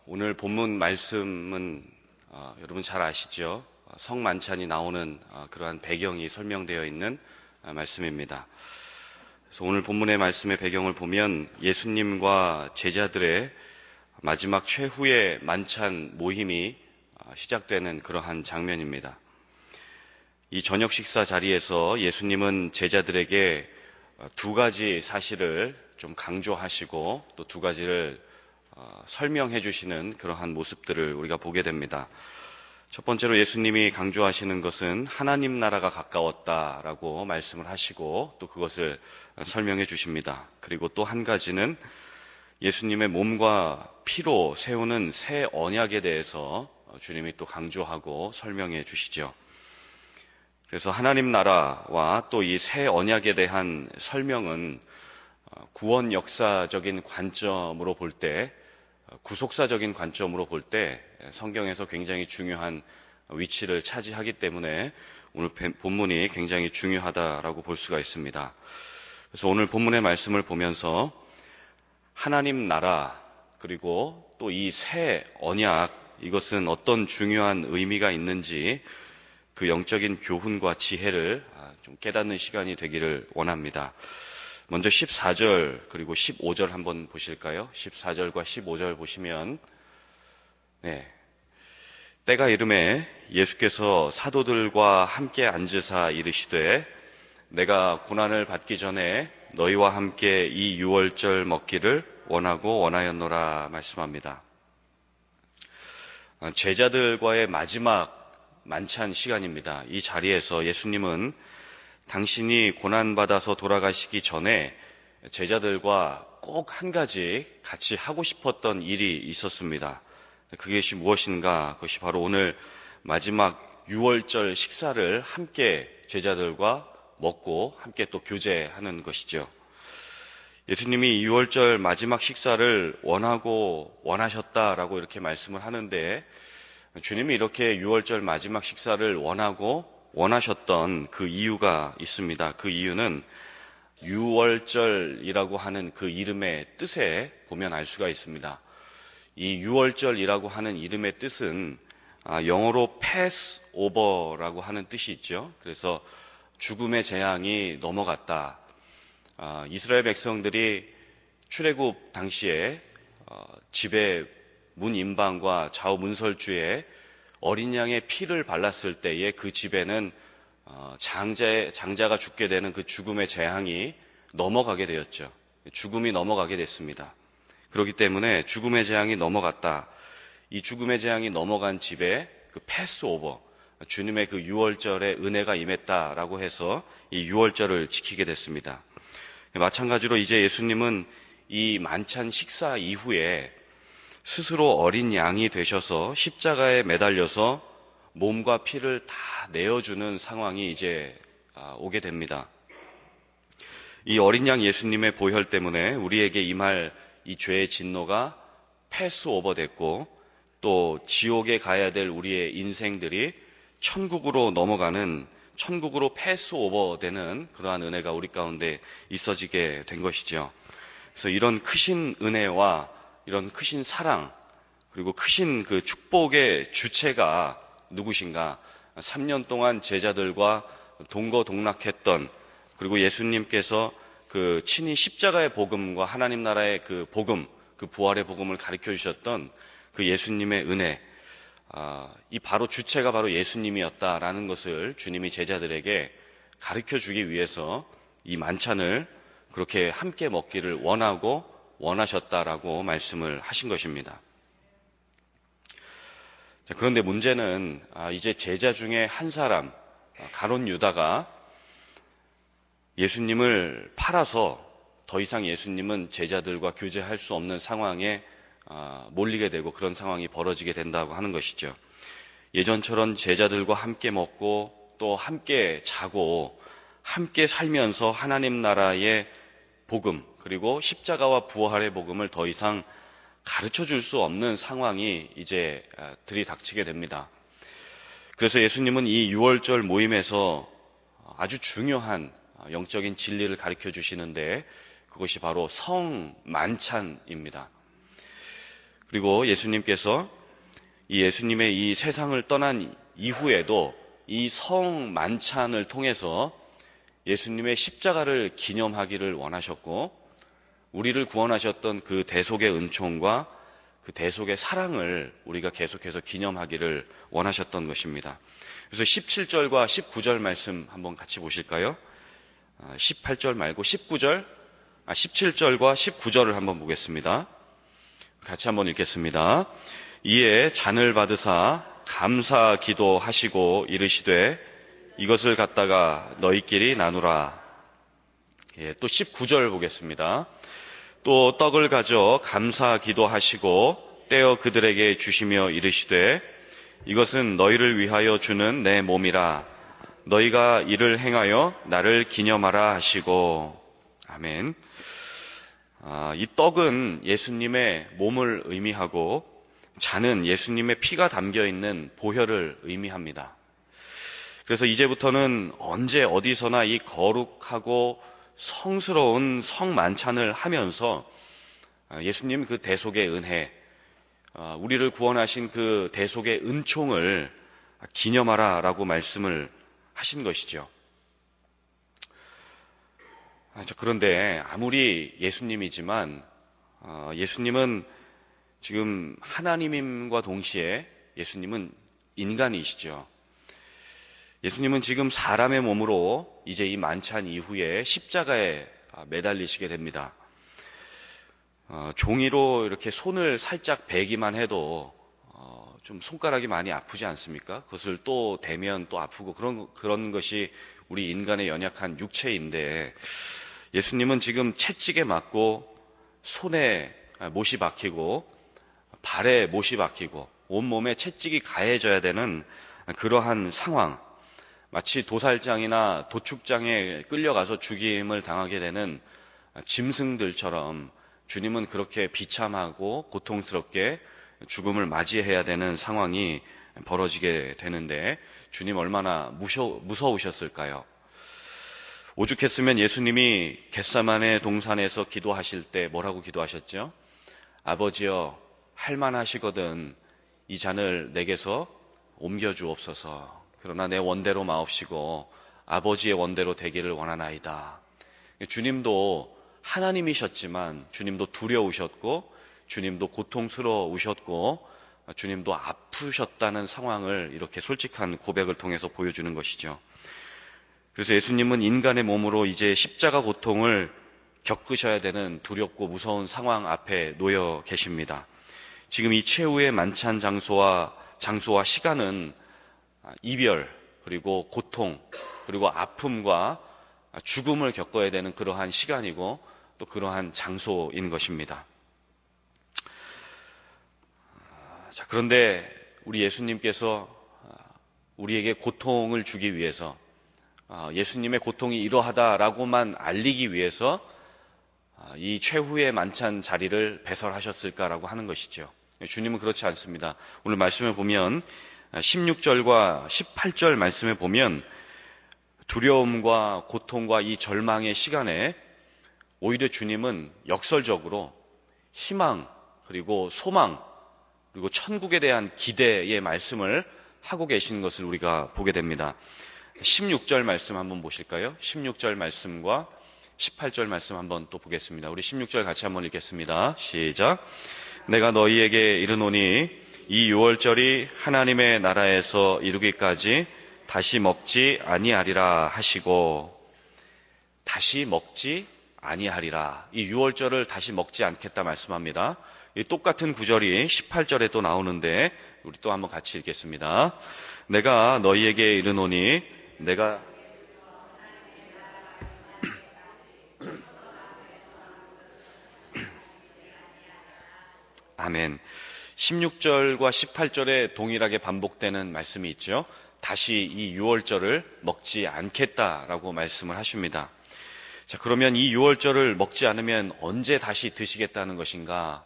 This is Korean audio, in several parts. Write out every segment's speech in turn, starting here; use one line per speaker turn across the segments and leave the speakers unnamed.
오늘 본문 말씀은 여러분 잘 아시죠? 성만찬이 나오는 그러한 배경이 설명되어 있는 말씀입니다. 그래서 오늘 본문의 말씀의 배경을 보면 예수님과 제자들의 마지막 최후의 만찬 모임이 시작되는 그러한 장면입니다. 이 저녁 식사 자리에서 예수님은 제자들에게 두 가지 사실을 좀 강조하시고 또 두 가지를 설명해 주시는 그러한 모습들을 우리가 보게 됩니다. 첫 번째로 예수님이 강조하시는 것은 하나님 나라가 가까웠다라고 말씀을 하시고 또 그것을 설명해 주십니다. 그리고 또 한 가지는 예수님의 몸과 피로 세우는 새 언약에 대해서 주님이 또 강조하고 설명해 주시죠. 그래서 하나님 나라와 또 이 새 언약에 대한 설명은 구원 역사적인 관점으로 볼 때, 구속사적인 관점으로 볼 때 성경에서 굉장히 중요한 위치를 차지하기 때문에 오늘 본문이 굉장히 중요하다라고 볼 수가 있습니다. 그래서 오늘 본문의 말씀을 보면서 하나님 나라 그리고 또 이 새 언약, 이것은 어떤 중요한 의미가 있는지 그 영적인 교훈과 지혜를 좀 깨닫는 시간이 되기를 원합니다. 먼저 14절 그리고 15절 한번 보실까요? 14절과 15절 보시면 때가 이르매 예수께서 사도들과 함께 앉으사 이르시되 내가 고난을 받기 전에 너희와 함께 이 유월절 먹기를 원하고 원하였노라 말씀합니다. 제자들과의 마지막 만찬 시간입니다. 이 자리에서 예수님은 당신이 고난받아서 돌아가시기 전에 제자들과 꼭 한 가지 같이 하고 싶었던 일이 있었습니다. 그것이 무엇인가? 그것이 바로 오늘 마지막 유월절 식사를 함께 제자들과 먹고 함께 또 교제하는 것이죠. 예수님이 유월절 마지막 식사를 원하고 원하셨다라고 이렇게 말씀을 하는데 주님이 이렇게 유월절 마지막 식사를 원하고 원하셨던 그 이유가 있습니다. 그 이유는 유월절이라고 하는 그 이름의 뜻에 보면 알 수가 있습니다. 이 유월절이라고 하는 이름의 뜻은 영어로 패스오버라고 하는 뜻이 있죠. 그래서 죽음의 재앙이 넘어갔다. 이스라엘 백성들이 출애굽 당시에 집에 문 임방과 좌우 문설주에 어린 양의 피를 발랐을 때에 그 집에는 장자가 죽게 되는 그 죽음의 재앙이 넘어가게 되었죠. 죽음이 넘어가게 됐습니다. 그렇기 때문에 죽음의 재앙이 넘어갔다. 이 죽음의 재앙이 넘어간 집에 그 패스오버, 주님의 그 유월절에 은혜가 임했다라고 해서 이 유월절을 지키게 됐습니다. 마찬가지로 이제 예수님은 이 만찬 식사 이후에 스스로 어린 양이 되셔서 십자가에 매달려서 몸과 피를 다 내어주는 상황이 이제 오게 됩니다. 이 어린 양 예수님의 보혈 때문에 우리에게 임할 이 죄의 진노가 패스오버 됐고 또 지옥에 가야 될 우리의 인생들이 천국으로 넘어가는, 천국으로 패스오버 되는 그러한 은혜가 우리 가운데 있어지게 된 것이죠. 그래서 이런 크신 은혜와 이런 크신 사랑 그리고 크신 그 축복의 주체가 누구신가? 3년 동안 제자들과 동거동락했던, 그리고 예수님께서 그 친히 십자가의 복음과 하나님 나라의 그 복음, 그 부활의 복음을 가르쳐 주셨던 그 예수님의 은혜, 이 바로 주체가 바로 예수님이었다라는 것을 주님이 제자들에게 가르쳐 주기 위해서 이 만찬을 그렇게 함께 먹기를 원하고 원하셨다라고 말씀을 하신 것입니다. 자, 그런데 문제는 이제 제자 중에 한 사람, 가룟 유다가 예수님을 팔아서 더 이상 예수님은 제자들과 교제할 수 없는 상황에 몰리게 되고 그런 상황이 벌어지게 된다고 하는 것이죠. 예전처럼 제자들과 함께 먹고 또 함께 자고 함께 살면서 하나님 나라의 복음 그리고 십자가와 부활의 복음을 더 이상 가르쳐 줄 수 없는 상황이 이제 들이닥치게 됩니다. 그래서 예수님은 이 유월절 모임에서 아주 중요한 영적인 진리를 가르쳐 주시는데 그것이 바로 성만찬입니다. 그리고 예수님께서 이 예수님의 이 세상을 떠난 이후에도 이 성만찬을 통해서 예수님의 십자가를 기념하기를 원하셨고, 우리를 구원하셨던 그 대속의 은총과 그 대속의 사랑을 우리가 계속해서 기념하기를 원하셨던 것입니다. 그래서 17절과 19절 말씀 한번 같이 보실까요? 18절 말고 17절과 19절을 한번 보겠습니다. 같이 한번 읽겠습니다. 이에 잔을 받으사 감사 기도하시고 이르시되 이것을 갖다가 너희끼리 나누라. 또 19절 보겠습니다. 또 떡을 가져 감사 기도하시고 떼어 그들에게 주시며 이르시되 이것은 너희를 위하여 주는 내 몸이라. 너희가 이를 행하여 나를 기념하라 하시고. 아멘. 이 떡은 예수님의 몸을 의미하고 잔은 예수님의 피가 담겨있는 보혈을 의미합니다. 그래서 이제부터는 언제 어디서나 이 거룩하고 성스러운 성만찬을 하면서 예수님 그 대속의 은혜, 우리를 구원하신 그 대속의 은총을 기념하라 라고 말씀을 하신 것이죠. 그런데 아무리 예수님이지만 예수님은 지금 하나님임과 동시에 예수님은 인간이시죠. 예수님은 지금 사람의 몸으로 이제 이 만찬 이후에 십자가에 매달리시게 됩니다. 종이로 이렇게 손을 살짝 베기만 해도 좀 손가락이 많이 아프지 않습니까? 그것을 또 대면 또 아프고 그런 것이 우리 인간의 연약한 육체인데, 예수님은 지금 채찍에 맞고 손에 못이 박히고 발에 못이 박히고 온몸에 채찍이 가해져야 되는 그러한 상황, 마치 도살장이나 도축장에 끌려가서 죽임을 당하게 되는 짐승들처럼 주님은 그렇게 비참하고 고통스럽게 죽음을 맞이해야 되는 상황이 벌어지게 되는데, 주님 얼마나 무서우셨을까요? 오죽했으면 예수님이 겟세마네 동산에서 기도하실 때 뭐라고 기도하셨죠? 아버지여, 할만하시거든 이 잔을 내게서 옮겨주옵소서. 그러나 내 원대로 마옵시고 아버지의 원대로 되기를 원하나이다. 주님도 하나님이셨지만 주님도 두려우셨고 주님도 고통스러우셨고 주님도 아프셨다는 상황을 이렇게 솔직한 고백을 통해서 보여주는 것이죠. 그래서 예수님은 인간의 몸으로 이제 십자가 고통을 겪으셔야 되는 두렵고 무서운 상황 앞에 놓여 계십니다. 지금 이 최후의 만찬 장소와 시간은 이별, 그리고 고통, 그리고 아픔과 죽음을 겪어야 되는 그러한 시간이고 또 그러한 장소인 것입니다. 자, 그런데 우리 예수님께서 우리에게 고통을 주기 위해서, 예수님의 고통이 이러하다라고만 알리기 위해서 이 최후의 만찬 자리를 배설하셨을까라고 하는 것이죠. 주님은 그렇지 않습니다. 오늘 말씀을 보면 16절과 18절 말씀에 보면 두려움과 고통과 이 절망의 시간에 오히려 주님은 역설적으로 희망, 그리고 소망, 그리고 천국에 대한 기대의 말씀을 하고 계신 것을 우리가 보게 됩니다. 16절 말씀 한번 보실까요? 16절 말씀과 18절 말씀 한번 또 보겠습니다. 우리 16절 같이 한번 읽겠습니다. 시작. 내가 너희에게 이르노니 이 유월절이 하나님의 나라에서 이루기까지 다시 먹지 아니하리라 하시고, 다시 먹지 아니하리라. 이 유월절을 다시 먹지 않겠다 말씀합니다. 이 똑같은 구절이 18절에 또 나오는데 우리 또 한번 같이 읽겠습니다. 내가 너희에게 이르노니 내가 아멘. 16절과 18절에 동일하게 반복되는 말씀이 있죠. 다시 이 유월절을 먹지 않겠다라고 말씀을 하십니다. 자, 그러면 이 유월절을 먹지 않으면 언제 다시 드시겠다는 것인가?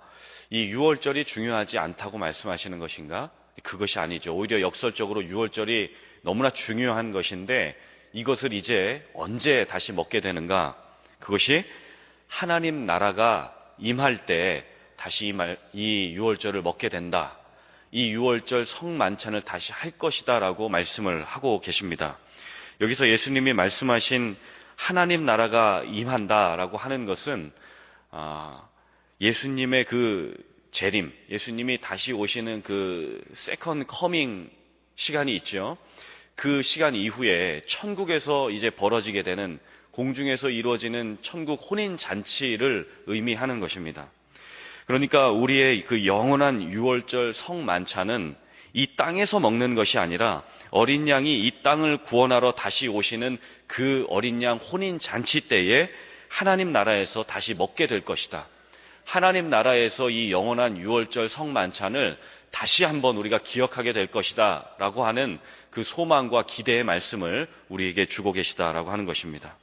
이 유월절이 중요하지 않다고 말씀하시는 것인가? 그것이 아니죠. 오히려 역설적으로 유월절이 너무나 중요한 것인데 이것을 이제 언제 다시 먹게 되는가? 그것이 하나님 나라가 임할 때 다시 이 유월절을 먹게 된다. 이 유월절 성만찬을 다시 할 것이다 라고 말씀을 하고 계십니다. 여기서 예수님이 말씀하신 하나님 나라가 임한다라고 하는 것은 예수님의 그 재림, 예수님이 다시 오시는 그 세컨 커밍 시간이 있죠. 그 시간 이후에 천국에서 이제 벌어지게 되는, 공중에서 이루어지는 천국 혼인 잔치를 의미하는 것입니다. 그러니까 우리의 그 영원한 유월절 성만찬은 이 땅에서 먹는 것이 아니라 어린 양이 이 땅을 구원하러 다시 오시는 그 어린 양 혼인 잔치 때에 하나님 나라에서 다시 먹게 될 것이다. 하나님 나라에서 이 영원한 유월절 성만찬을 다시 한번 우리가 기억하게 될 것이다 라고 하는 그 소망과 기대의 말씀을 우리에게 주고 계시다라고 하는 것입니다.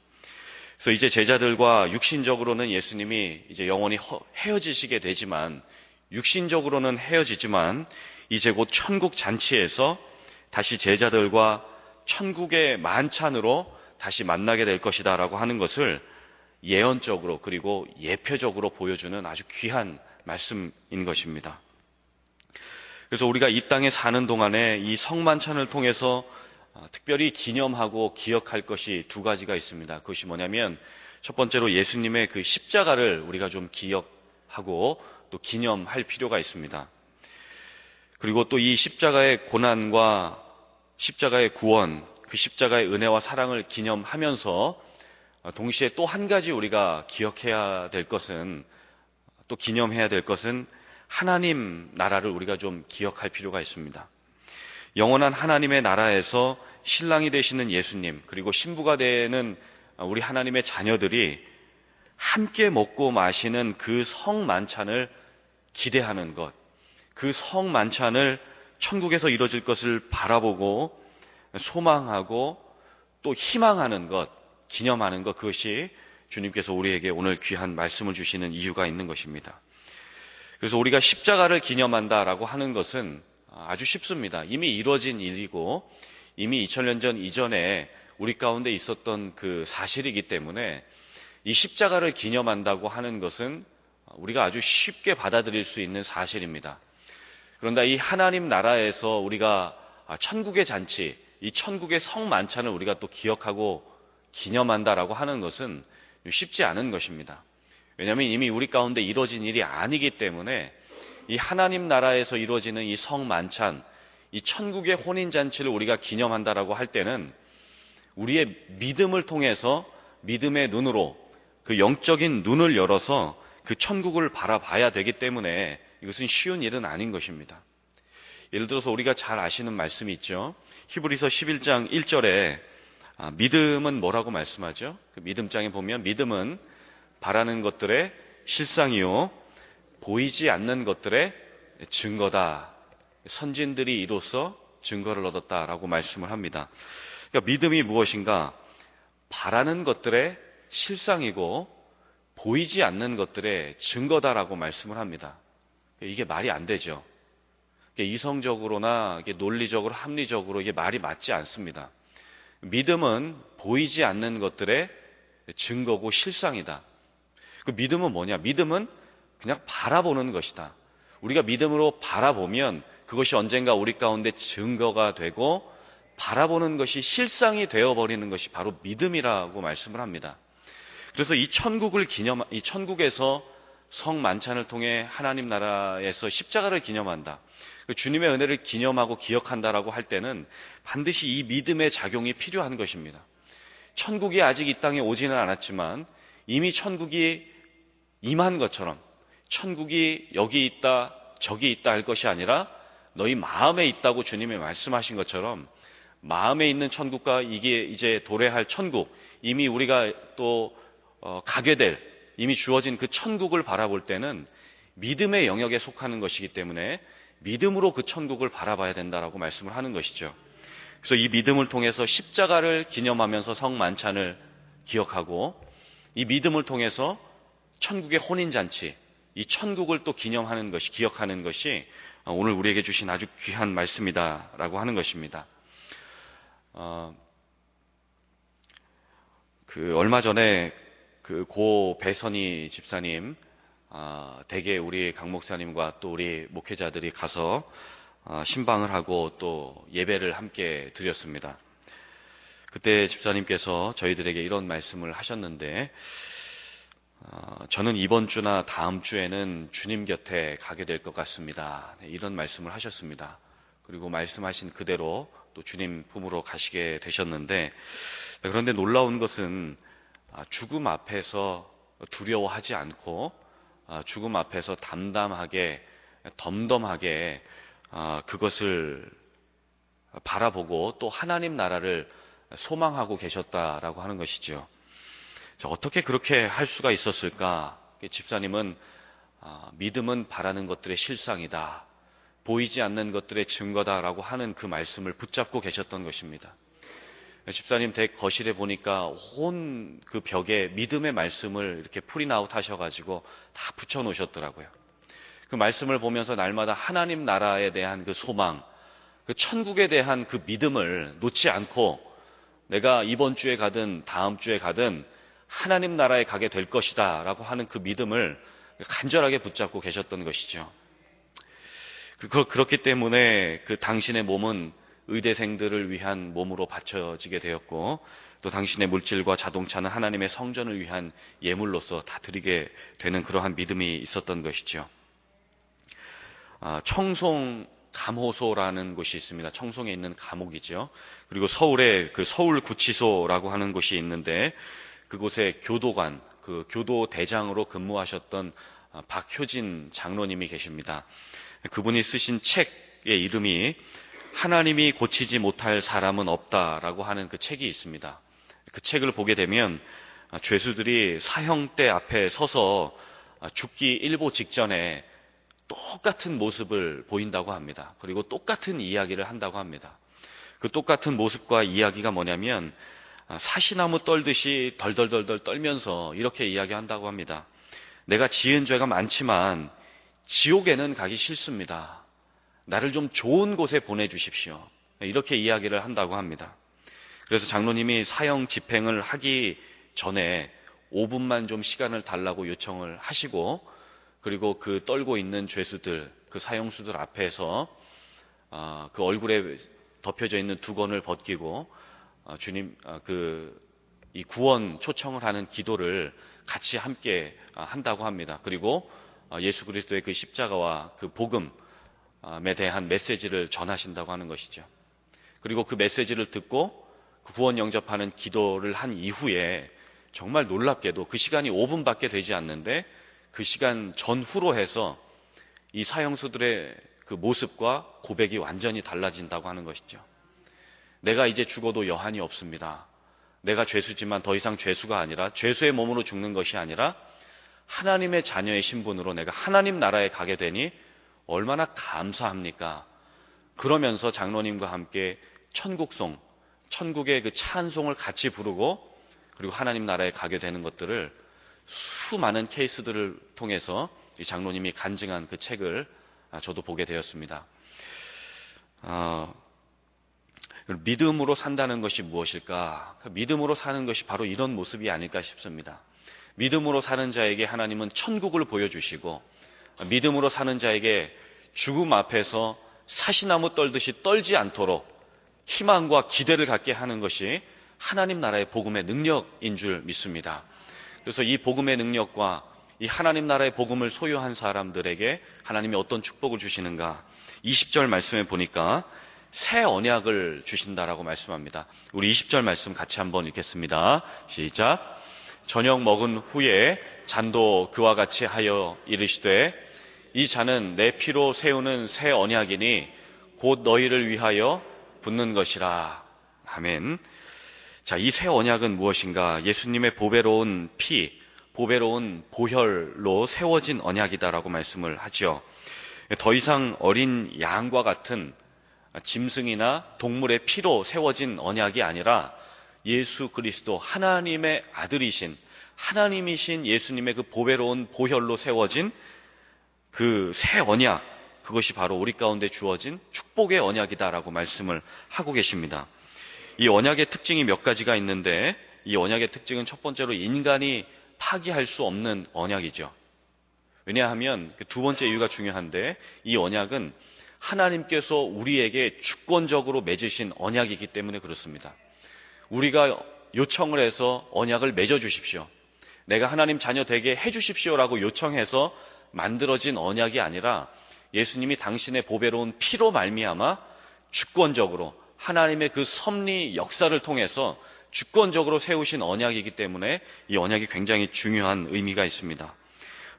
그래서 이제 제자들과 육신적으로는 예수님이 이제 영원히 헤어지시게 되지만, 육신적으로는 헤어지지만 이제 곧 천국 잔치에서 다시 제자들과 천국의 만찬으로 다시 만나게 될 것이다 라고 하는 것을 예언적으로 그리고 예표적으로 보여주는 아주 귀한 말씀인 것입니다. 그래서 우리가 이 땅에 사는 동안에 이 성만찬을 통해서 특별히 기념하고 기억할 것이 두 가지가 있습니다. 그것이 뭐냐면, 첫 번째로 예수님의 그 십자가를 우리가 좀 기억하고 또 기념할 필요가 있습니다. 그리고 또 이 십자가의 고난과 십자가의 구원, 그 십자가의 은혜와 사랑을 기념하면서 동시에 또 한 가지 우리가 기억해야 될 것은, 또 기념해야 될 것은 하나님 나라를 우리가 좀 기억할 필요가 있습니다. 영원한 하나님의 나라에서 신랑이 되시는 예수님, 그리고 신부가 되는 우리 하나님의 자녀들이 함께 먹고 마시는 그 성만찬을 기대하는 것, 그 성만찬을 천국에서 이루어질 것을 바라보고 소망하고 또 희망하는 것, 기념하는 것, 그것이 주님께서 우리에게 오늘 귀한 말씀을 주시는 이유가 있는 것입니다. 그래서 우리가 십자가를 기념한다라고 하는 것은 아주 쉽습니다. 이미 이루어진 일이고 이미 2000년 전 이전에 우리 가운데 있었던 그 사실이기 때문에 이 십자가를 기념한다고 하는 것은 우리가 아주 쉽게 받아들일 수 있는 사실입니다. 그런데 이 하나님 나라에서 우리가 천국의 잔치, 이 천국의 성만찬을 우리가 또 기억하고 기념한다라고 하는 것은 쉽지 않은 것입니다. 왜냐하면 이미 우리 가운데 이루어진 일이 아니기 때문에 이 하나님 나라에서 이루어지는 이 성만찬, 이 천국의 혼인잔치를 우리가 기념한다라고 할 때는 우리의 믿음을 통해서 믿음의 눈으로 그 영적인 눈을 열어서 그 천국을 바라봐야 되기 때문에 이것은 쉬운 일은 아닌 것입니다. 예를 들어서 우리가 잘 아시는 말씀이 있죠. 히브리서 11장 1절에 믿음은 뭐라고 말씀하죠? 그 믿음장에 보면 믿음은 바라는 것들의 실상이요 보이지 않는 것들의 증거다. 선진들이 이로써 증거를 얻었다라고 말씀을 합니다. 그러니까 믿음이 무엇인가? 바라는 것들의 실상이고 보이지 않는 것들의 증거다라고 말씀을 합니다. 이게 말이 안 되죠. 이성적으로나 논리적으로 합리적으로 이게 말이 맞지 않습니다. 믿음은 보이지 않는 것들의 증거고 실상이다. 그 믿음은 뭐냐? 믿음은 그냥 바라보는 것이다. 우리가 믿음으로 바라보면 그것이 언젠가 우리 가운데 증거가 되고 바라보는 것이 실상이 되어버리는 것이 바로 믿음이라고 말씀을 합니다. 그래서 이 천국에서 성만찬을 통해 하나님 나라에서 십자가를 기념한다. 주님의 은혜를 기념하고 기억한다라고 할 때는 반드시 이 믿음의 작용이 필요한 것입니다. 천국이 아직 이 땅에 오지는 않았지만 이미 천국이 임한 것처럼 천국이 여기 있다 저기 있다 할 것이 아니라 너희 마음에 있다고 주님이 말씀하신 것처럼 마음에 있는 천국과 이게 이제 도래할 천국, 이미 우리가 또 가게 될 이미 주어진 그 천국을 바라볼 때는 믿음의 영역에 속하는 것이기 때문에 믿음으로 그 천국을 바라봐야 된다라고 말씀을 하는 것이죠. 그래서 이 믿음을 통해서 십자가를 기념하면서 성만찬을 기억하고 이 믿음을 통해서 천국의 혼인잔치, 이 천국을 또 기념하는 것이, 기억하는 것이 오늘 우리에게 주신 아주 귀한 말씀이다라고 하는 것입니다. 얼마 전에 고 배선희 집사님 대개 우리 강 목사님과 또 우리 목회자들이 가서 신방을 하고 또 예배를 함께 드렸습니다. 그때 집사님께서 저희들에게 이런 말씀을 하셨는데, 저는 이번 주나 다음 주에는 주님 곁에 가게 될 것 같습니다. 이런 말씀을 하셨습니다. 그리고 말씀하신 그대로 또 주님 품으로 가시게 되셨는데, 그런데 놀라운 것은 죽음 앞에서 두려워하지 않고 죽음 앞에서 담담하게 덤덤하게 그것을 바라보고 또 하나님 나라를 소망하고 계셨다라고 하는 것이죠. 자, 어떻게 그렇게 할 수가 있었을까? 집사님은 믿음은 바라는 것들의 실상이다, 보이지 않는 것들의 증거다라고 하는 그 말씀을 붙잡고 계셨던 것입니다. 집사님 댁 거실에 보니까 온 그 벽에 믿음의 말씀을 이렇게 프린아웃 하셔가지고 다 붙여 놓으셨더라고요. 그 말씀을 보면서 날마다 하나님 나라에 대한 그 소망, 그 천국에 대한 그 믿음을 놓지 않고 내가 이번 주에 가든 다음 주에 가든 하나님 나라에 가게 될 것이다 라고 하는 그 믿음을 간절하게 붙잡고 계셨던 것이죠. 그렇기 때문에 그 당신의 몸은 의대생들을 위한 몸으로 바쳐지게 되었고, 또 당신의 물질과 자동차는 하나님의 성전을 위한 예물로서 다 드리게 되는 그러한 믿음이 있었던 것이죠. 청송 감호소라는 곳이 있습니다. 청송에 있는 감옥이죠. 그리고 서울에 그 서울구치소라고 하는 곳이 있는데, 그곳에 교도관, 그 교도대장으로 근무하셨던 박효진 장로님이 계십니다. 그분이 쓰신 책의 이름이 하나님이 고치지 못할 사람은 없다라고 하는 그 책이 있습니다. 그 책을 보게 되면 죄수들이 사형대 앞에 서서 죽기 일보 직전에 똑같은 모습을 보인다고 합니다. 그리고 똑같은 이야기를 한다고 합니다. 그 똑같은 모습과 이야기가 뭐냐면 사시나무 떨듯이 덜덜덜덜 떨면서 이렇게 이야기한다고 합니다. 내가 지은 죄가 많지만 지옥에는 가기 싫습니다. 나를 좀 좋은 곳에 보내주십시오. 이렇게 이야기를 한다고 합니다. 그래서 장로님이 사형 집행을 하기 전에 5분만 좀 시간을 달라고 요청을 하시고, 그리고 그 떨고 있는 죄수들, 그 사형수들 앞에서 그 얼굴에 덮여져 있는 두건을 벗기고 주님 이 구원 초청을 하는 기도를 같이 함께 한다고 합니다. 그리고 예수 그리스도의 그 십자가와 그 복음에 대한 메시지를 전하신다고 하는 것이죠. 그리고 그 메시지를 듣고 그 구원 영접하는 기도를 한 이후에 정말 놀랍게도 그 시간이 5분밖에 되지 않는데 그 시간 전후로 해서 이 사형수들의 그 모습과 고백이 완전히 달라진다고 하는 것이죠. 내가 이제 죽어도 여한이 없습니다. 내가 죄수지만 더 이상 죄수가 아니라 죄수의 몸으로 죽는 것이 아니라 하나님의 자녀의 신분으로 내가 하나님 나라에 가게 되니 얼마나 감사합니까? 그러면서 장로님과 함께 천국송, 천국의 그 찬송을 같이 부르고 그리고 하나님 나라에 가게 되는 것들을 수많은 케이스들을 통해서 이 장로님이 간증한 그 책을 저도 보게 되었습니다. 믿음으로 산다는 것이 무엇일까? 믿음으로 사는 것이 바로 이런 모습이 아닐까 싶습니다. 믿음으로 사는 자에게 하나님은 천국을 보여주시고, 믿음으로 사는 자에게 죽음 앞에서 사시나무 떨듯이 떨지 않도록 희망과 기대를 갖게 하는 것이 하나님 나라의 복음의 능력인 줄 믿습니다. 그래서 이 복음의 능력과 이 하나님 나라의 복음을 소유한 사람들에게 하나님이 어떤 축복을 주시는가? 20절 말씀에 보니까 새 언약을 주신다라고 말씀합니다. 우리 20절 말씀 같이 한번 읽겠습니다. 시작. 저녁 먹은 후에 잔도 그와 같이 하여 이르시되 이 잔은 내 피로 세우는 새 언약이니 곧 너희를 위하여 붓는 것이라. 아멘. 자, 이 새 언약은 무엇인가? 예수님의 보배로운 피, 보배로운 보혈로 세워진 언약이다라고 말씀을 하죠. 더 이상 어린 양과 같은 짐승이나 동물의 피로 세워진 언약이 아니라 예수 그리스도 하나님의 아들이신 하나님이신 예수님의 그 보배로운 보혈로 세워진 그 새 언약, 그것이 바로 우리 가운데 주어진 축복의 언약이다라고 말씀을 하고 계십니다. 이 언약의 특징이 몇 가지가 있는데 이 언약의 특징은 첫 번째로 인간이 파기할 수 없는 언약이죠.
왜냐하면 그 두 번째 이유가 중요한데, 이 언약은 하나님께서 우리에게 주권적으로 맺으신 언약이기 때문에 그렇습니다. 우리가 요청을 해서 언약을 맺어 주십시오, 내가 하나님 자녀 되게 해 주십시오라고 요청해서 만들어진 언약이 아니라 예수님이 당신의 보배로운 피로 말미암아 주권적으로 하나님의 그 섭리 역사를 통해서 주권적으로 세우신 언약이기 때문에 이 언약이 굉장히 중요한 의미가 있습니다.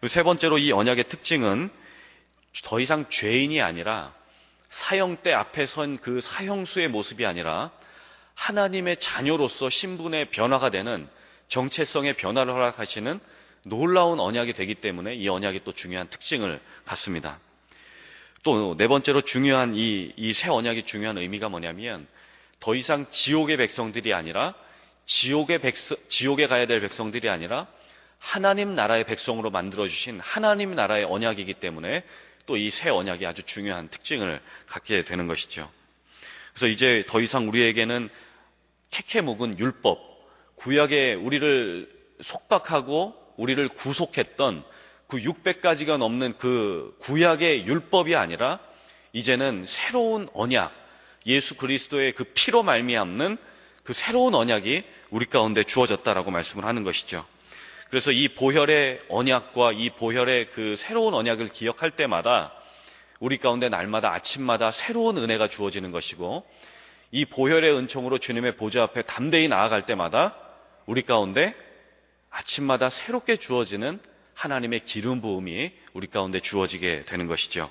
그리고 세 번째로 이 언약의 특징은 더 이상 죄인이 아니라 사형대 앞에 선 그 사형수의 모습이 아니라 하나님의 자녀로서 신분의 변화가 되는 정체성의 변화를 허락하시는 놀라운 언약이 되기 때문에 이 언약이 또 중요한 특징을 갖습니다. 또 네 번째로 중요한 이 새 언약이 중요한 의미가 뭐냐면, 더 이상 지옥의 백성들이 아니라 지옥에 가야 될 백성들이 아니라 하나님 나라의 백성으로 만들어주신 하나님 나라의 언약이기 때문에 또 이 새 언약이 아주 중요한 특징을 갖게 되는 것이죠. 그래서 이제 더 이상 우리에게는 캐캐 묵은 율법, 구약에 우리를 속박하고 우리를 구속했던 그 600가지가 넘는 그 구약의 율법이 아니라 이제는 새로운 언약, 예수 그리스도의 그 피로 말미암는 그 새로운 언약이 우리 가운데 주어졌다라고 말씀을 하는 것이죠. 그래서 이 보혈의 언약과 이 보혈의 그 새로운 언약을 기억할 때마다 우리 가운데 날마다 아침마다 새로운 은혜가 주어지는 것이고, 이 보혈의 은총으로 주님의 보좌 앞에 담대히 나아갈 때마다 우리 가운데 아침마다 새롭게 주어지는 하나님의 기름 부음이 우리 가운데 주어지게 되는 것이죠.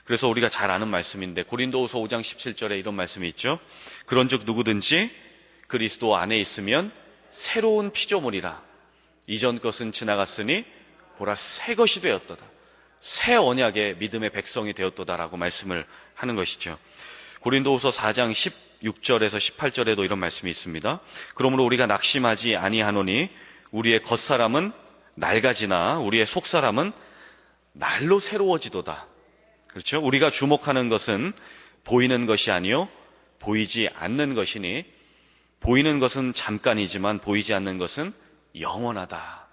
그래서 우리가 잘 아는 말씀인데 고린도후서 5장 17절에 이런 말씀이 있죠. 그런즉 누구든지 그리스도 안에 있으면 새로운 피조물이라. 이전 것은 지나갔으니 보라 새 것이 되었도다. 새 언약의 믿음의 백성이 되었도다라고 말씀을 하는 것이죠. 고린도후서 4장 16절에서 18절에도 이런 말씀이 있습니다. 그러므로 우리가 낙심하지 아니하노니 우리의 겉사람은 낡아지나 우리의 속사람은 날로 새로워지도다. 그렇죠? 우리가 주목하는 것은 보이는 것이 아니요 보이지 않는 것이니 보이는 것은 잠깐이지만 보이지 않는 것은 영원하다.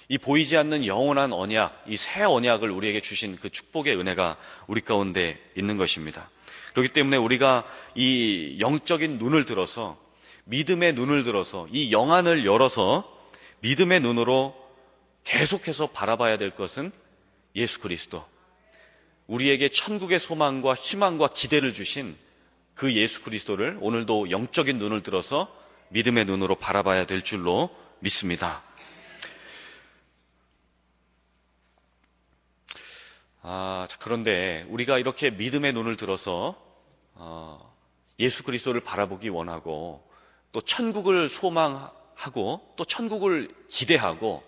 이 보이지 않는 영원한 언약, 이 새 언약을 우리에게 주신 그 축복의 은혜가 우리 가운데 있는 것입니다. 그렇기 때문에 우리가 이 영적인 눈을 들어서, 믿음의 눈을 들어서, 이 영안을 열어서 믿음의 눈으로 계속해서 바라봐야 될 것은 예수 그리스도, 우리에게 천국의 소망과 희망과 기대를 주신 그 예수 그리스도를 오늘도 영적인 눈을 들어서 믿음의 눈으로 바라봐야 될 줄로 믿습니다. 그런데 우리가 이렇게 믿음의 눈을 들어서 예수 그리스도를 바라보기 원하고 또 천국을 소망하고 또 천국을 기대하고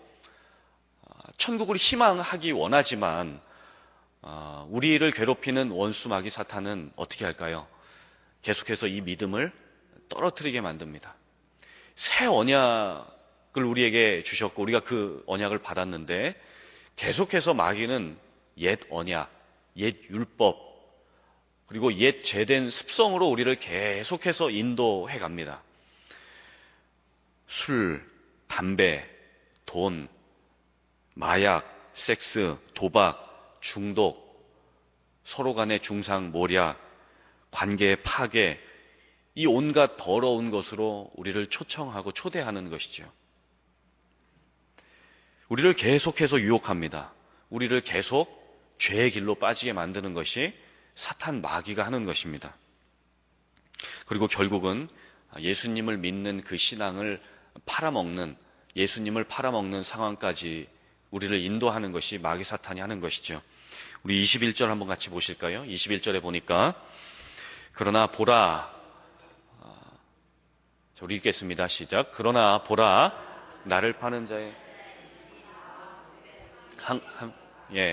천국을 희망하기 원하지만 우리를 괴롭히는 원수 마귀 사탄은 어떻게 할까요? 계속해서 이 믿음을 떨어뜨리게 만듭니다. 새 언약을 우리에게 주셨고 우리가 그 언약을 받았는데 계속해서 마귀는 옛 언약, 옛 율법, 그리고 옛 죄된 습성으로 우리를 계속해서 인도해 갑니다. 술, 담배, 돈, 마약, 섹스, 도박, 중독, 서로 간의 중상모략, 관계의 파괴, 이 온갖 더러운 것으로 우리를 초청하고 초대하는 것이죠. 우리를 계속해서 유혹합니다. 우리를 계속 죄의 길로 빠지게 만드는 것이 사탄 마귀가 하는 것입니다. 그리고 결국은 예수님을 믿는 그 신앙을 팔아먹는, 예수님을 팔아먹는 상황까지 우리를 인도하는 것이 마귀 사탄이 하는 것이죠. 우리 21절 한번 같이 보실까요? 21절에 보니까 그러나 보라, 우리 읽겠습니다. 시작. 그러나 보라, 나를 파는 자의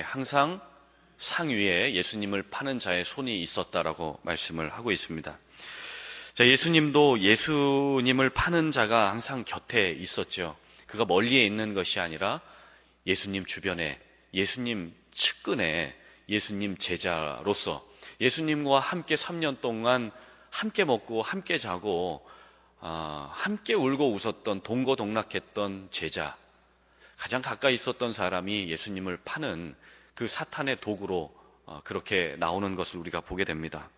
항상 상위에 예수님을 파는 자의 손이 있었다라고 말씀을 하고 있습니다. 자, 예수님도 예수님을 파는 자가 항상 곁에 있었죠. 그가 멀리에 있는 것이 아니라 예수님 주변에, 예수님 측근에, 예수님 제자로서 예수님과 함께 3년 동안 함께 먹고 함께 자고 함께 울고 웃었던 동거동락했던 제자, 가장 가까이 있었던 사람이 예수님을 파는 그 사탄의 도구로 그렇게 나오는 것을 우리가 보게 됩니다.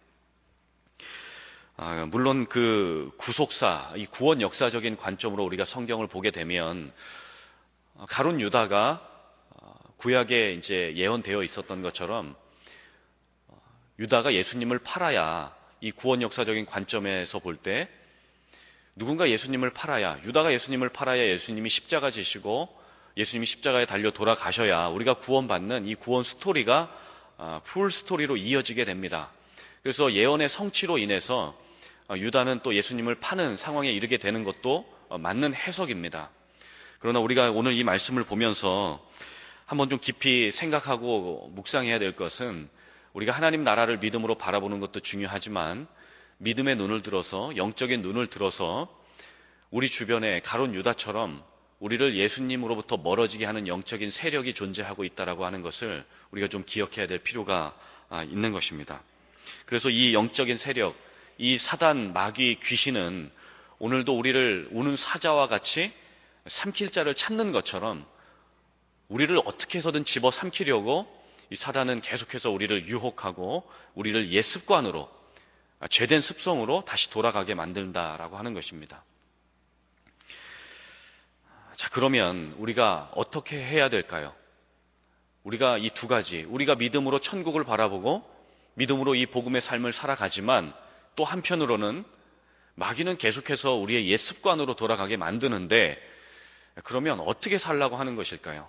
물론 그 구속사, 이 구원 역사적인 관점으로 우리가 성경을 보게 되면 가룟 유다가 구약에 이제 예언되어 있었던 것처럼 유다가 예수님을 팔아야, 이 구원 역사적인 관점에서 볼 때 누군가 예수님을 팔아야, 유다가 예수님을 팔아야 예수님이 십자가 지시고 예수님이 십자가에 달려 돌아가셔야 우리가 구원받는 이 구원 스토리가 풀 스토리로 이어지게 됩니다. 그래서 예언의 성취로 인해서 유다는 또 예수님을 파는 상황에 이르게 되는 것도 맞는 해석입니다. 그러나 우리가 오늘 이 말씀을 보면서 한번 좀 깊이 생각하고 묵상해야 될 것은, 우리가 하나님 나라를 믿음으로 바라보는 것도 중요하지만 믿음의 눈을 들어서, 영적인 눈을 들어서 우리 주변에 가룟 유다처럼 우리를 예수님으로부터 멀어지게 하는 영적인 세력이 존재하고 있다라고 하는 것을 우리가 좀 기억해야 될 필요가 있는 것입니다. 그래서 이 영적인 세력, 이 사단, 마귀, 귀신은 오늘도 우리를 우는 사자와 같이 삼킬 자를 찾는 것처럼 우리를 어떻게 해서든 집어 삼키려고 이 사단은 계속해서 우리를 유혹하고 우리를 옛 습관으로, 죄된 습성으로 다시 돌아가게 만든다라고 하는 것입니다. 자, 그러면 우리가 어떻게 해야 될까요? 우리가 이 두 가지, 우리가 믿음으로 천국을 바라보고 믿음으로 이 복음의 삶을 살아가지만 또 한편으로는 마귀는 계속해서 우리의 옛 습관으로 돌아가게 만드는데, 그러면 어떻게 살라고 하는 것일까요?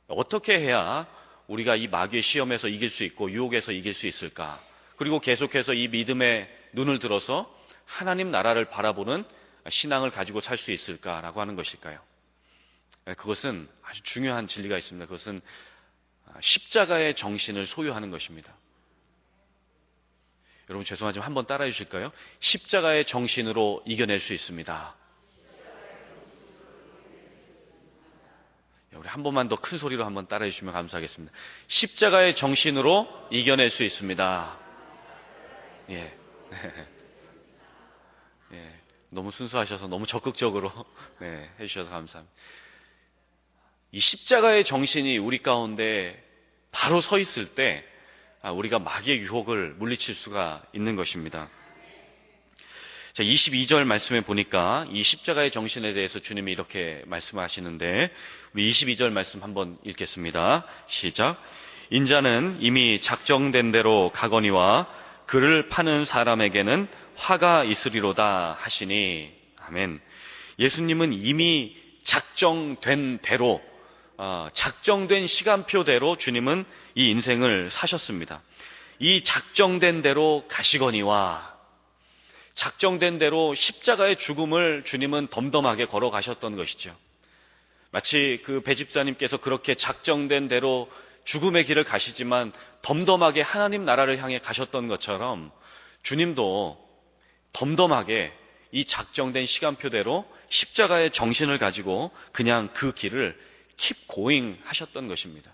어떻게 해야 우리가 이 마귀의 시험에서 이길 수 있고 유혹에서 이길 수 있을까? 그리고 계속해서 이 믿음의 눈을 들어서 하나님 나라를 바라보는 신앙을 가지고 살 수 있을까라고 하는 것일까요? 그것은 아주 중요한 진리가 있습니다. 그것은 십자가의 정신을 소유하는 것입니다. 여러분 죄송하지만 한번 따라해 주실까요? 십자가의 정신으로 이겨낼 수 있습니다. 우리 한 번만 더 큰 소리로 한번 따라해 주시면 감사하겠습니다. 십자가의 정신으로 이겨낼 수 있습니다. 예. 예. 너무 순수하셔서 너무 적극적으로 해주셔서 감사합니다. 이 십자가의 정신이 우리 가운데 바로 서 있을 때 우리가 마귀의 유혹을 물리칠 수가 있는 것입니다. 자, 22절 말씀에 보니까 이 십자가의 정신에 대해서 주님이 이렇게 말씀하시는데, 우리 22절 말씀 한번 읽겠습니다. 시작. 인자는 이미 작정된 대로 가거니와 그를 파는 사람에게는 화가 있으리로다 하시니. 아멘. 예수님은 이미 작정된 대로, 작정된 시간표대로 주님은 이 인생을 사셨습니다. 이 작정된 대로 가시거니와, 작정된 대로 십자가의 죽음을 주님은 덤덤하게 걸어가셨던 것이죠. 마치 그 배집사님께서 그렇게 작정된 대로 죽음의 길을 가시지만 덤덤하게 하나님 나라를 향해 가셨던 것처럼 주님도 덤덤하게 이 작정된 시간표대로 십자가의 정신을 가지고 그냥 그 길을 keep going 하셨던 것입니다.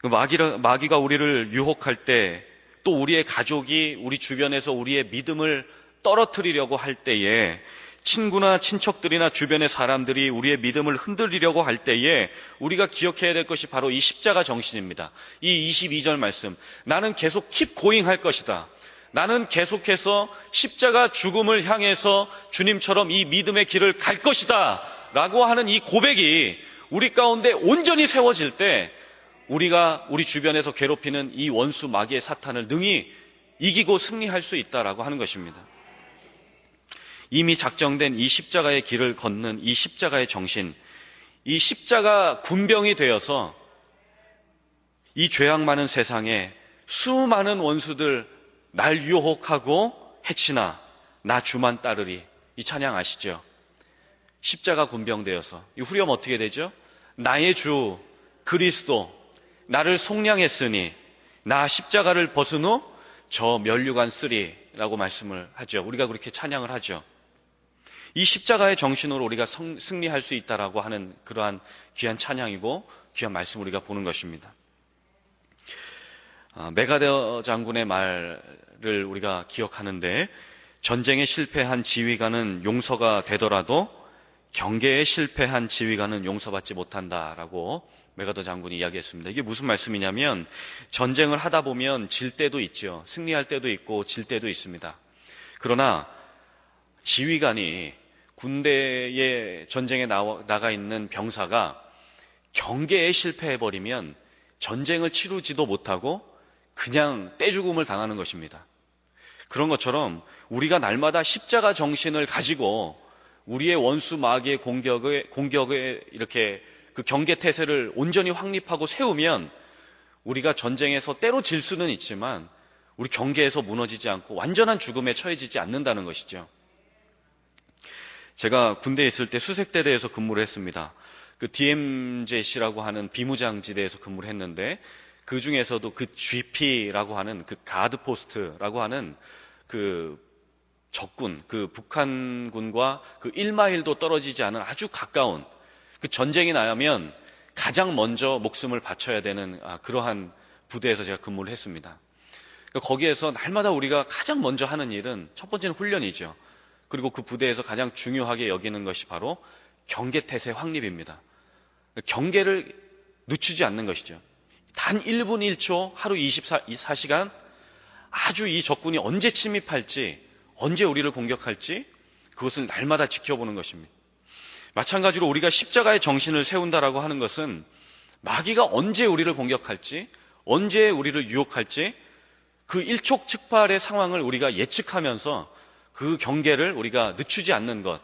마귀가 우리를 유혹할 때, 또 우리의 가족이 우리 주변에서 우리의 믿음을 떨어뜨리려고 할 때에, 친구나 친척들이나 주변의 사람들이 우리의 믿음을 흔들리려고 할 때에 우리가 기억해야 될 것이 바로 이 십자가 정신입니다. 이 22절 말씀, 나는 계속 keep going 할 것이다. 나는 계속해서 십자가 죽음을 향해서 주님처럼 이 믿음의 길을 갈 것이다 라고 하는 이 고백이 우리 가운데 온전히 세워질 때, 우리가 우리 주변에서 괴롭히는 이 원수 마귀의 사탄을 능히 이기고 승리할 수 있다라고 하는 것입니다. 이미 작정된 이 십자가의 길을 걷는 이 십자가의 정신, 이 십자가 군병이 되어서 이 죄악 많은 세상에 수많은 원수들 날 유혹하고 해치나 나 주만 따르리, 이 찬양 아시죠? 십자가 군병 되어서 이 후렴 어떻게 되죠? 나의 주 그리스도 나를 속량했으니 나 십자가를 벗은 후 저 면류관 쓰리라고 말씀을 하죠. 우리가 그렇게 찬양을 하죠. 이 십자가의 정신으로 우리가 승리할 수 있다라고 하는 그러한 귀한 찬양이고 귀한 말씀을 우리가 보는 것입니다. 메가더 장군의 말을 우리가 기억하는데, 전쟁에 실패한 지휘관은 용서가 되더라도 경계에 실패한 지휘관은 용서받지 못한다라고 메가더 장군이 이야기했습니다. 이게 무슨 말씀이냐면 전쟁을 하다 보면 질 때도 있죠. 승리할 때도 있고 질 때도 있습니다. 그러나 지휘관이 군대에 전쟁에 나가 있는 병사가 경계에 실패해버리면 전쟁을 치르지도 못하고 그냥 떼죽음을 당하는 것입니다. 그런 것처럼 우리가 날마다 십자가 정신을 가지고 우리의 원수 마귀의 공격에 이렇게 그 경계 태세를 온전히 확립하고 세우면 우리가 전쟁에서 때로 질 수는 있지만 우리 경계에서 무너지지 않고 완전한 죽음에 처해지지 않는다는 것이죠. 제가 군대에 있을 때 수색대대에서 근무를 했습니다. 그 DMZ라고 하는 비무장지대에서 근무를 했는데 그 중에서도 그 GP라고 하는 그 가드포스트라고 하는 그 적군, 그 북한군과 그 1마일도 떨어지지 않은 아주 가까운 그 전쟁이 나면 가장 먼저 목숨을 바쳐야 되는 그러한 부대에서 제가 근무를 했습니다. 거기에서 날마다 우리가 가장 먼저 하는 일은 첫 번째는 훈련이죠. 그리고 그 부대에서 가장 중요하게 여기는 것이 바로 경계태세 확립입니다. 경계를 늦추지 않는 것이죠. 단 1분 1초 하루 24시간 아주 이 적군이 언제 침입할지 언제 우리를 공격할지 그것을 날마다 지켜보는 것입니다. 마찬가지로 우리가 십자가의 정신을 세운다라고 하는 것은 마귀가 언제 우리를 공격할지 언제 우리를 유혹할지 그 일촉즉발의 상황을 우리가 예측하면서 그 경계를 우리가 늦추지 않는 것,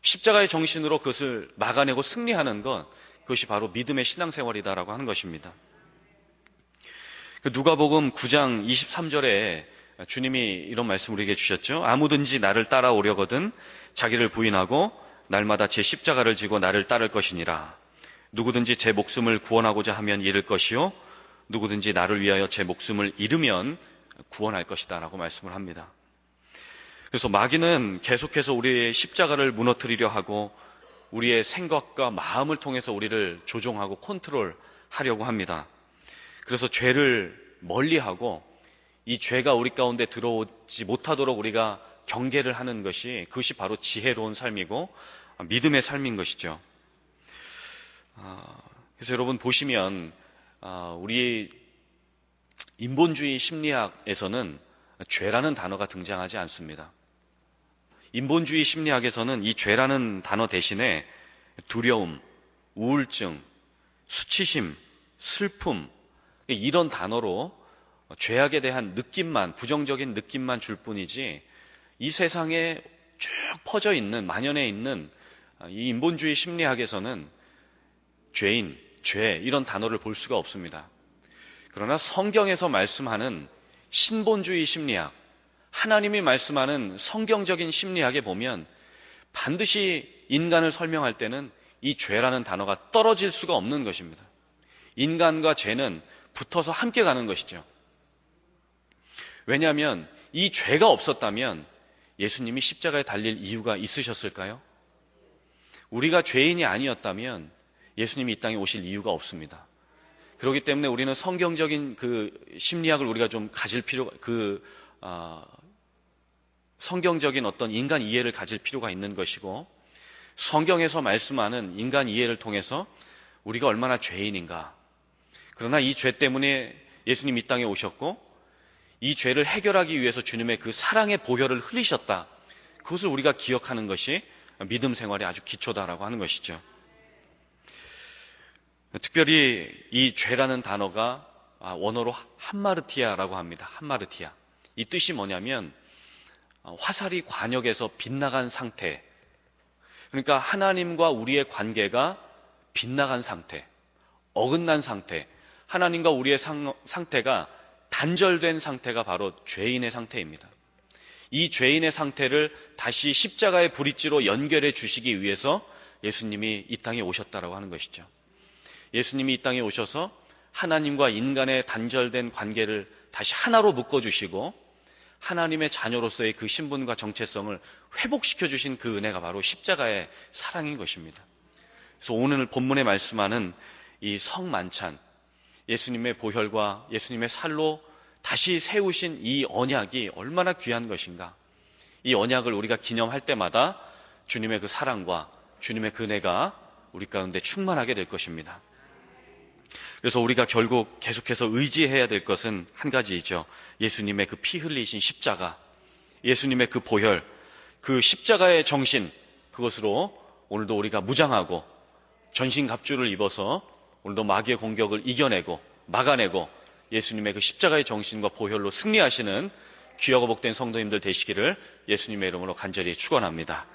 십자가의 정신으로 그것을 막아내고 승리하는 것, 그것이 바로 믿음의 신앙생활이다라고 하는 것입니다. 누가복음 9장 23절에 주님이 이런 말씀을 우리에게 주셨죠. 아무든지 나를 따라오려거든 자기를 부인하고 날마다 제 십자가를 지고 나를 따를 것이니라. 누구든지 제 목숨을 구원하고자 하면 잃을 것이요 누구든지 나를 위하여 제 목숨을 잃으면 구원할 것이다 라고 말씀을 합니다. 그래서 마귀는 계속해서 우리의 십자가를 무너뜨리려 하고 우리의 생각과 마음을 통해서 우리를 조종하고 컨트롤하려고 합니다. 그래서 죄를 멀리하고 이 죄가 우리 가운데 들어오지 못하도록 우리가 경계를 하는 것이 그것이 바로 지혜로운 삶이고 믿음의 삶인 것이죠. 그래서 여러분 보시면 우리 인본주의 심리학에서는 죄라는 단어가 등장하지 않습니다. 인본주의 심리학에서는 이 죄라는 단어 대신에 두려움, 우울증, 수치심, 슬픔 이런 단어로 죄악에 대한 느낌만, 부정적인 느낌만 줄 뿐이지 이 세상에 쭉 퍼져 있는, 만연해 있는 이 인본주의 심리학에서는 죄인, 죄 이런 단어를 볼 수가 없습니다. 그러나 성경에서 말씀하는 신본주의 심리학, 하나님이 말씀하는 성경적인 심리학에 보면 반드시 인간을 설명할 때는 이 죄라는 단어가 떨어질 수가 없는 것입니다. 인간과 죄는 붙어서 함께 가는 것이죠. 왜냐하면 이 죄가 없었다면 예수님이 십자가에 달릴 이유가 있으셨을까요? 우리가 죄인이 아니었다면 예수님이 이 땅에 오실 이유가 없습니다. 그렇기 때문에 우리는 성경적인 그 심리학을 우리가 좀 가질 필요가, 성경적인 어떤 인간 이해를 가질 필요가 있는 것이고, 성경에서 말씀하는 인간 이해를 통해서 우리가 얼마나 죄인인가. 그러나 이 죄 때문에 예수님 이 땅에 오셨고, 이 죄를 해결하기 위해서 주님의 그 사랑의 보혈을 흘리셨다. 그것을 우리가 기억하는 것이 믿음 생활의 아주 기초다라고 하는 것이죠. 특별히 이 죄라는 단어가 원어로 함마르티아라고 합니다. 함마르티아. 이 뜻이 뭐냐면 화살이 관역에서 빗나간 상태. 그러니까 하나님과 우리의 관계가 빗나간 상태, 어긋난 상태, 하나님과 우리의 상태가 단절된 상태가 바로 죄인의 상태입니다. 이 죄인의 상태를 다시 십자가의 브릿지로 연결해 주시기 위해서 예수님이 이 땅에 오셨다라고 하는 것이죠. 예수님이 이 땅에 오셔서 하나님과 인간의 단절된 관계를 다시 하나로 묶어주시고 하나님의 자녀로서의 그 신분과 정체성을 회복시켜 주신 그 은혜가 바로 십자가의 사랑인 것입니다. 그래서 오늘 본문에 말씀하는 이 성만찬, 예수님의 보혈과 예수님의 살로 다시 세우신 이 언약이 얼마나 귀한 것인가. 이 언약을 우리가 기념할 때마다 주님의 그 사랑과 주님의 은혜가 우리 가운데 충만하게 될 것입니다. 그래서 우리가 결국 계속해서 의지해야 될 것은 한 가지이죠. 예수님의 그 피 흘리신 십자가, 예수님의 그 보혈, 그 십자가의 정신, 그것으로 오늘도 우리가 무장하고 전신갑주를 입어서 오늘도 마귀의 공격을 이겨내고 막아내고 예수님의 그 십자가의 정신과 보혈로 승리하시는 귀하고 복된 성도님들 되시기를 예수님의 이름으로 간절히 축원합니다.